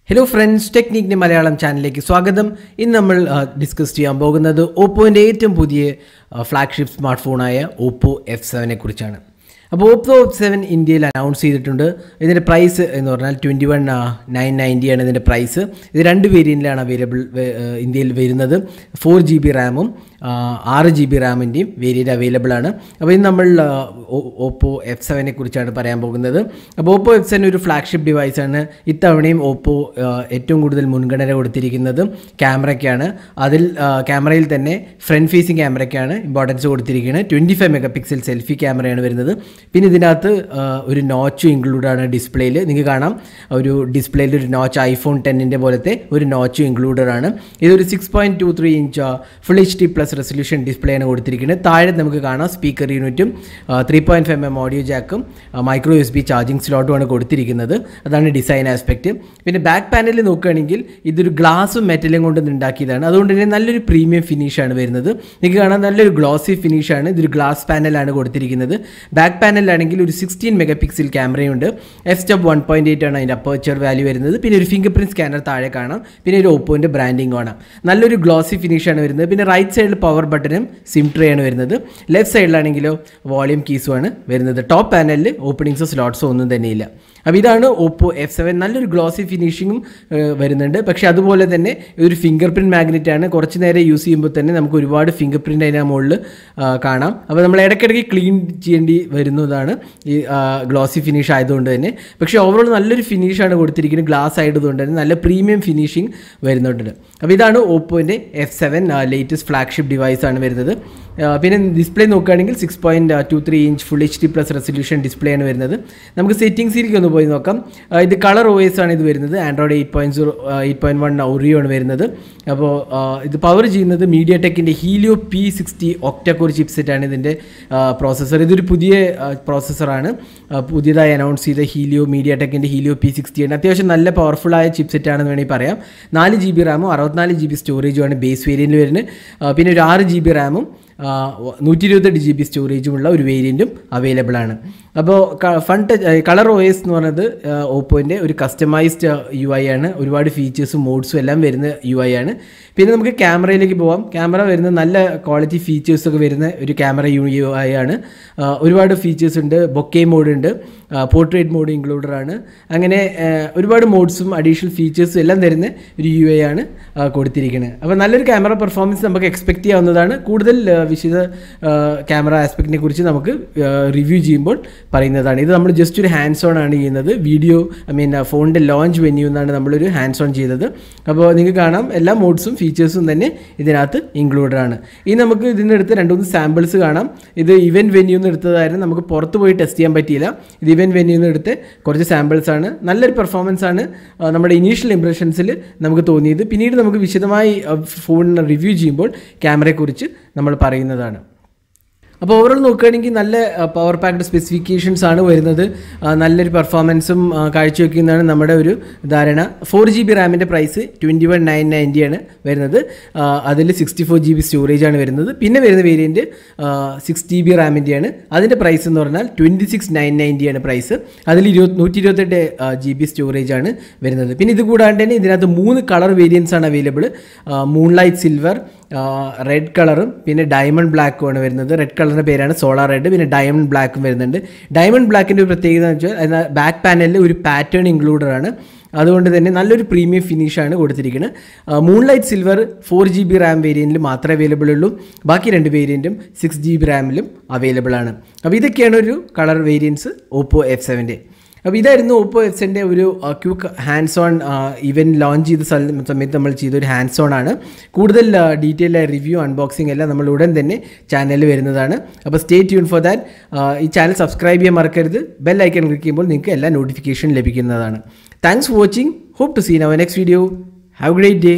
Hello friends, Technique Malayalam channel ki swagatham. In nammal discuss cheyan pogunnathu Oppo inde ettavum pudiya flagship smartphone aaya Oppo F7 ne kurichana. അപ്പോൾ Oppo F7 ഇന്ത്യയിൽ announce ചെയ്തിട്ടുണ്ട്. ഇതിൻ്റെ price എന്ന് പറഞ്ഞാൽ 21,990 ആണ് ഇതിൻ്റെ price. ഇത് രണ്ട് വേരിയൻറ്റിലാണ് അവൈലബിൾ ഇന്ത്യയിൽ വരുന്നത്. 4GB റാമും 6GB റാമിൻ്റെയും വേരിയൻ്റ് അവൈലബിൾ ആണ്. അപ്പോൾ ഇത് നമ്മൾ Oppo F7 കുറിച്ചാണ് പറയാൻ പോകുന്നത്. അപ്പോൾ Oppo F7 ഒരു ഫ്ലാഗ്ഷിപ്പ് ഡിവൈസാണ്. ഇത്തവണയും Oppo ഏറ്റവും കൂടുതൽ മുൻഗണന കൊടുത്തിരിക്കുന്നത് ക്യാമറയ്ക്കാണ്. അതിൽ ക്യാമറയിൽ തന്നെ ഫ്രണ്ട് ഫേസിങ് ക്യാമറയ്ക്കാണ് ഇമ്പോർട്ടൻസ് കൊടുത്തിരിക്കുന്നത്. 25 മെഗാപിക്സൽ സെൽഫി ക്യാമറയാണ് വരുന്നത്. പിന്നെ ഇതിനകത്ത് ഒരു നോച്ച് ഇൻക്ലൂഡ് ആണ് ഡിസ്പ്ലേയിൽ. നിങ്ങൾക്ക് കാണാം ഒരു ഡിസ്പ്ലേയിൽ ഒരു നോച്ച് iPhone 10 പോലത്തെ ഒരു നോച്ച് ഇൻക്ലൂഡഡ് ആണ്. ഇതൊരു 6.23 inch full HD plus resolution display ആണ് കൊടുത്തിരിക്കുന്നത്. താഴെ നമുക്ക് കാണാം സ്പീക്കർ യൂണിറ്റും 3.5mm ഓഡിയോ ജാക്കും മൈക്രോ USB ചാർജിങ് സ്ലോട്ടുമാണ് കൊടുത്തിരിക്കുന്നത്. അതാണ് ഡിസൈൻ ആസ്പെക്റ്റ്. പിന്നെ ബാക്ക് പാനലിൽ നോക്കുകയാണെങ്കിൽ ഇതൊരു ഗ്ലാസും മെറ്റലും കൊണ്ട് ഉണ്ടാക്കിയതാണ്. അതുകൊണ്ട് തന്നെ നല്ലൊരു പ്രീമിയം ഫിനിഷാണ് വരുന്നത്. നിങ്ങൾക്ക് കാണാൻ നല്ലൊരു ഗ്ലോസി ഫിനിഷാണ്. ഇതൊരു ഗ്ലാസ് പാനലാണ് കൊടുത്തിരിക്കുന്നത്. ബാക്ക് പാനലിലാണെങ്കിൽ ഒരു 16 മെഗാപിക്സൽ ക്യാമറയുണ്ട്. f/stop 1.8 ആണ് അതിൻ്റെ അപ്പർച്ചർ വാല്യൂ വരുന്നത്. പിന്നെ ഒരു ഫിംഗർ പ്രിൻറ്റ് സ്കാനർ താഴെ കാണാം. പിന്നെ ഒരു ഓപ്പോൻ്റെ ബ്രാൻഡിങ് കാണാം. നല്ലൊരു ഗ്ലോസി ഫിനിഷാണ് വരുന്നത്. പിന്നെ റൈറ്റ് സൈഡിൽ പവർ ബട്ടണും സിം ട്രേ ആണ് വരുന്നത്. ലെഫ്റ്റ് സൈഡിലാണെങ്കിലോ വോളിയം കീസുമാണ് വരുന്നത്. ടോപ്പ് പാനലിൽ ഓപ്പണിങ്സോ സ്ലോട്ട്സോ ഒന്നും തന്നെയില്ല. അപ്പോൾ ഇതാണ് Oppo F7. നല്ലൊരു ഗ്ലോസി ഫിനിഷിങ്ങും വരുന്നുണ്ട്. പക്ഷേ അതുപോലെ തന്നെ ഒരു ഫിംഗർ പ്രിൻറ്റ് മാഗ്നറ്റ് ആണ്. കുറച്ച് നേരം യൂസ് ചെയ്യുമ്പോൾ തന്നെ നമുക്ക് ഒരുപാട് ഫിംഗർ പ്രിൻറ്റ് അതിന് മുകളിൽ കാണാം. അപ്പോൾ നമ്മൾ ഇടയ്ക്കിടയ്ക്ക് ക്ലീൻ ചെയ്യേണ്ടി വരുന്നതാണ് ഈ ഗ്ലോസി ഫിനിഷ് ആയതുകൊണ്ട് തന്നെ. പക്ഷേ ഓവറോൾ നല്ലൊരു ഫിനിഷാണ് കൊടുത്തിരിക്കുന്നത്. ഗ്ലാസ് ആയതുകൊണ്ട് തന്നെ നല്ല പ്രീമിയം ഫിനിഷിങ് വരുന്നുണ്ട്. അപ്പോൾ ഇതാണ് ഓപ്പോൻ്റെ F7 ലേറ്റസ്റ്റ് ഫ്ലാഗ്ഷിപ്പ് ഡിവൈസാണ് വരുന്നത്. പിന്നെ ഡിസ്പ്ലേ നോക്കുകയാണെങ്കിൽ 6.23 inch full HD plus resolution display ആണ് വരുന്നത്. നമുക്ക് സെറ്റിംഗ്സിലേക്ക് ഒന്ന് പോയി നോക്കാം. ഇത് കളർ OS ആണ് ഇത് വരുന്നത്. ആൻഡ്രോയിഡ് 8.1 Oreo ആണ് വരുന്നത്. അപ്പോൾ ഇത് പവർ ചെയ്യുന്നത് MediaTekൻ്റെ Helio P60 ഒക്ട-കോർ ചിപ്സെറ്റാണ് ഇതിൻ്റെ പ്രോസസ്സർ. ഇതൊരു പുതിയ പ്രോസസ്സറാണ്. പുതിയതായി അനൗൺസ് ചെയ്ത MediaTekൻ്റെ Helio P60 ആണ്. അത്യാവശ്യം നല്ല പവർഫുള്ളായ ചിപ്സെറ്റാണെന്ന് വേണമെങ്കിൽ പറയാം. 4GB റാമും 64GB സ്റ്റോറേജുമാണ് ബേസ് വേരിയൻറ്റിൽ വരുന്നത്. പിന്നെ ഒരു 6GB റാമും 128GB സ്റ്റോറേജുമുള്ള ഒരു വേരിയൻറ്റും അവൈലബിൾ ആണ്. അപ്പോൾ കളർ OS എന്ന് പറയുന്നത് ഓപ്പോൻ്റെ ഒരു കസ്റ്റമൈസ്ഡ് UI ആണ്. ഒരുപാട് ഫീച്ചേഴ്സും മോഡ്സും എല്ലാം വരുന്ന UI ആണ്. പിന്നെ നമുക്ക് ക്യാമറയിലേക്ക് പോകാം. ക്യാമറ വരുന്ന നല്ല ക്വാളിറ്റി ഫീച്ചേഴ്സൊക്കെ വരുന്ന ഒരു ക്യാമറ UI ആണ്. ഒരുപാട് ഫീച്ചേഴ്സ് ഉണ്ട്. ബൊക്കെ മോഡ് ഉണ്ട്, പോർട്രേറ്റ് മോഡ് ഇൻക്ലൂഡഡ് ആണ്. അങ്ങനെ ഒരുപാട് മോഡ്സും അഡീഷണൽ ഫീച്ചേഴ്സും എല്ലാം തരുന്ന ഒരു UI ആണ് കൊടുത്തിരിക്കുന്നത്. അപ്പോൾ നല്ലൊരു ക്യാമറ പെർഫോമൻസ് നമുക്ക് എക്സ്പെക്റ്റ് ചെയ്യാവുന്നതാണ്. കൂടുതൽ വിശദ ക്യാമറ ആസ്പെക്റ്റിനെ കുറിച്ച് നമുക്ക് റിവ്യൂ ചെയ്യുമ്പോൾ പറയുന്നതാണ്. ഇത് നമ്മൾ ജസ്റ്റ് ഒരു ഹാൻഡ്സ് ഓൺ ആണ് ചെയ്യുന്നത്. വീഡിയോ ഫോണിൻ്റെ ലോഞ്ച് വെന്യൂ എന്നാണ് നമ്മളൊരു ഹാൻഡ്സ് ഓൺ ചെയ്തത്. അപ്പോൾ നിങ്ങൾക്ക് കാണാം എല്ലാ മോഡ്സും ഫീച്ചേഴ്സും തന്നെ ഇതിനകത്ത് ഇൻക്ലൂഡഡ് ആണ്. ഇനി നമുക്ക് ഇതിനെടുത്ത് 2-3 സാമ്പിൾസ് കാണാം. ഇത് ഇവൻറ്റ് വെന്യൂ എന്ന് എടുത്തതായിരുന്നു. നമുക്ക് പുറത്ത് പോയി ടെസ്റ്റ് ചെയ്യാൻ പറ്റിയില്ല. ഇത് ഇവൻറ്റ് വെന്യൂ എന്ന് എടുത്ത് കുറച്ച് സാമ്പിൾസ് ആണ്. നല്ലൊരു പെർഫോമൻസ് ആണ് നമ്മുടെ ഇനീഷ്യൽ ഇംപ്രഷൻസിൽ നമുക്ക് തോന്നിയത്. പിന്നീട് നമുക്ക് വിശദമായി ഫോണിന് റിവ്യൂ ചെയ്യുമ്പോൾ ക്യാമറയെക്കുറിച്ച് നമ്മൾ പറയുന്നതാണ്. അപ്പോൾ ഓവറോൾ നോക്കുകയാണെങ്കിൽ നല്ല പവർ പാക്ഡ് സ്പെസിഫിക്കേഷൻസ് ആണ് വരുന്നത്. നല്ലൊരു പെർഫോമൻസും കാഴ്ചവെക്കുന്നതാണ് നമ്മുടെ ഒരു ധാരണ. 4GB റാമിൻ്റെ പ്രൈസ് 21,990 ആണ് വരുന്നത്. അതിൽ 64GB സ്റ്റോറേജ് ആണ് വരുന്നത്. പിന്നെ വരുന്ന വേരിയൻറ്റ് 6GB റാമിൻ്റെയാണ്. അതിൻ്റെ പ്രൈസ് എന്ന് പറഞ്ഞാൽ 26,990 ആണ് പ്രൈസ്. അതിൽ 128GB സ്റ്റോറേജ് ആണ് വരുന്നത്. പിന്നെ ഇത് കൂടാണ്ട് തന്നെ ഇതിനകത്ത് 3 കളർ വേരിയൻസ് ആണ് അവൈലബിൾ. മൂൺലൈറ്റ് സിൽവർ, റെഡ് കളറും പിന്നെ ഡയമണ്ട് ബ്ലാക്കും ആണ് വരുന്നത്. റെഡ് കളറിൻ്റെ പേരാണ് സോളാർ റെഡ്. പിന്നെ ഡയമണ്ട് ബ്ലാക്കും വരുന്നുണ്ട്. ഡയമണ്ട് ബ്ലാക്കിൻ്റെ ഒരു പ്രത്യേകത എന്ന് വെച്ചാൽ ബാക്ക് പാനലിൽ ഒരു പാറ്റേൺ ഇൻക്ലൂഡഡ് ആണ്. അതുകൊണ്ട് തന്നെ നല്ലൊരു പ്രീമിയം ഫിനിഷാണ് കൊടുത്തിരിക്കുന്നത്. മൂൺലൈറ്റ് സിൽവർ 4GB റാം വേരിയൻറ്റിൽ മാത്രമേ അവൈലബിൾ ഉള്ളൂ. ബാക്കി 2 വേരിയൻറ്റും 6GB റാമിലും അവൈലബിൾ ആണ്. അപ്പോൾ ഇതൊക്കെയാണ് ഒരു കളർ വേരിയൻസ് Oppo F7. അപ്പോൾ ഇതായിരുന്നു Oppo F7 ഒരു quick hands on event launch ചെയ്ത സമയത്ത് നമ്മൾ ചെയ്തൊരു ഹാൻഡ്സ് ഓൺ ആണ്. കൂടുതൽ ഡീറ്റെയിൽ റിവ്യൂ അൺബോക്സിംഗ് എല്ലാം നമ്മൾ ഉടൻ തന്നെ ചാനലിൽ വരുന്നതാണ്. അപ്പോൾ സ്റ്റേ ട്യൂൺ ഫോർ ദാറ്റ്. ഈ ചാനൽ സബ്സ്ക്രൈബ് ചെയ്യാൻ മറക്കരുത്. ബെൽ ഐക്കൺ ക്ലിക്ക് ചെയ്യുമ്പോൾ നിങ്ങൾക്ക് എല്ലാ നോട്ടിഫിക്കേഷൻ ലഭിക്കുന്നതാണ്. Thanks for watching. Hope to see in our next video. Have a great day.